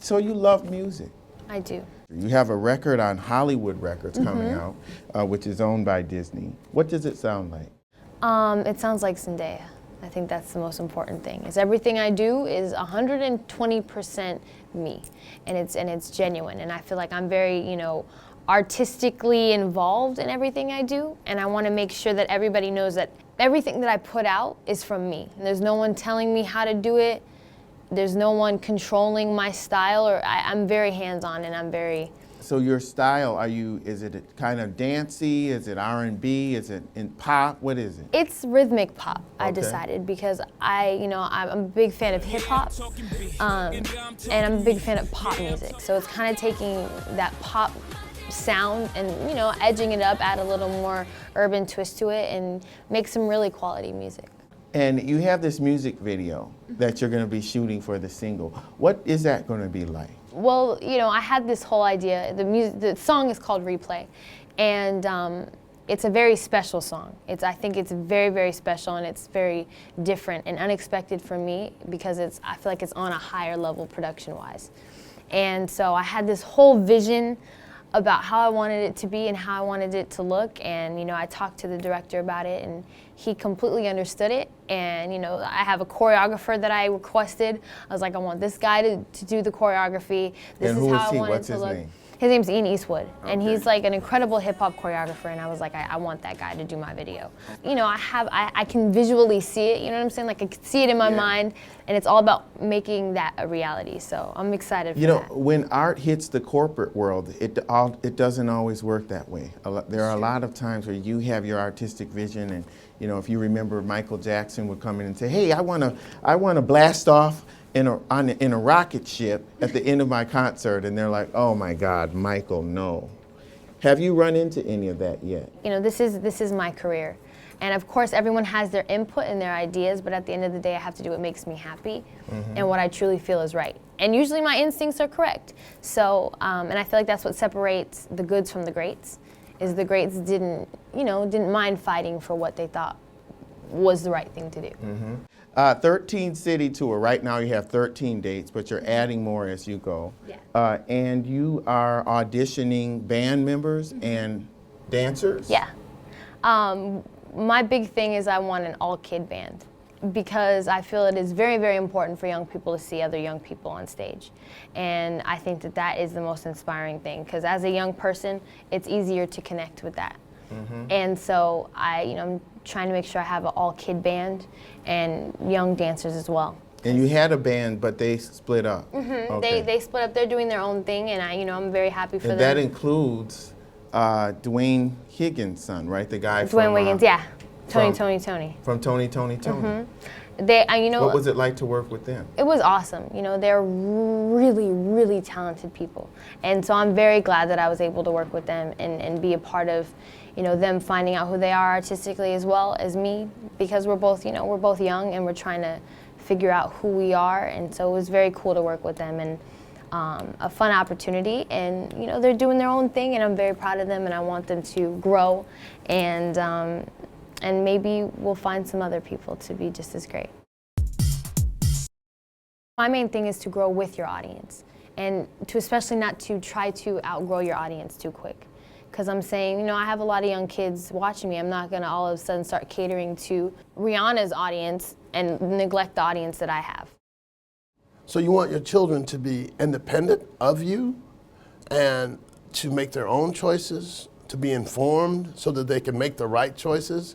So you love music. I do. You have a record on Hollywood Records coming out, which is owned by Disney. What does it sound like? It sounds like Zendaya. I think that's the most important thing. Is everything I do is 120% me, and it's genuine. And I feel like I'm very, artistically involved in everything I do, and I want to make sure that everybody knows that everything that I put out is from me. And there's no one telling me how to do it. There's no one controlling my style, or I'm very hands-on, and I'm very... So your style, is it kind of dancey? Is it R&B? Is it in pop? What is it? It's rhythmic pop, I Okay. decided, because I'm a big fan of hip hop, and I'm a big fan of pop music. So it's kind of taking that pop sound and, edging it up, add a little more urban twist to it, and make some really quality music. And you have this music video that you're going to be shooting for the single. What is that going to be like? Well, I had this whole idea. The song is called Replay, and it's a very special song. I think it's very, very special, and it's very different and unexpected for me because I feel like it's on a higher level production-wise. And so I had this whole vision about how I wanted it to be and how I wanted it to look, and I talked to the director about it, and he completely understood it. And I have a choreographer that I requested. I was like, I want this guy to do the choreography. This And is who how is he? I want What's it to his look. name? His name's EASTWOOD, and Okay. he's like an incredible hip hop choreographer. And I was like, I want that guy to do my video. I can visually see it. You know what I'm saying? Like I can see it in my mind, and it's all about making that a reality. So I'm excited for that. When art hits the corporate world, it doesn't always work that way. There are a lot of times where you have your artistic vision, and if you remember, Michael Jackson would come in and say, "Hey, I want to blast off in a rocket ship at the end of my concert," and they're like, "Oh my God, Michael, no." Have you run into any of that yet? This is my career. And of course, everyone has their input and their ideas, but at the end of the day, I have to do what makes me happy and what I truly feel is right. And usually my instincts are correct. So, and I feel like that's what separates the goods from the greats, is the greats didn't mind fighting for what they thought was the right thing to do. 13 city tour. Right now you have 13 dates, but you're adding more as you go. Yeah. And you are auditioning band members and dancers? Yeah. My big thing is I want an all-kid band because I feel it is very, very important for young people to see other young people on stage. And I think that is the most inspiring thing, because as a young person, it's easier to connect with that. And so I'm trying to make sure I have an all-kid band and young dancers as well. And you had a band, but they split up. Okay. They split up. They're doing their own thing, and I'm very happy for And them. that includes Dwayne Higgins' son, right? The guy Dwayne from Wiggins, yeah. Tony. From Tony. What was it like to work with them? It was awesome. They're really, really talented people. And so I'm very glad that I was able to work with them and be a part of, them finding out who they are artistically as well as me, because we're both young and we're trying to figure out who we are. And so it was very cool to work with them, and a fun opportunity. And, they're doing their own thing, and I'm very proud of them, and I want them to grow, and maybe we'll find some other people to be just as great. My main thing is to grow with your audience, and to especially not to try to outgrow your audience too quick. Because I'm saying, I have a lot of young kids watching me. I'm not going to all of a sudden start catering to Rihanna's audience and neglect the audience that I have. So you want your children to be independent of you and to make their own choices, to be informed so that they can make the right choices,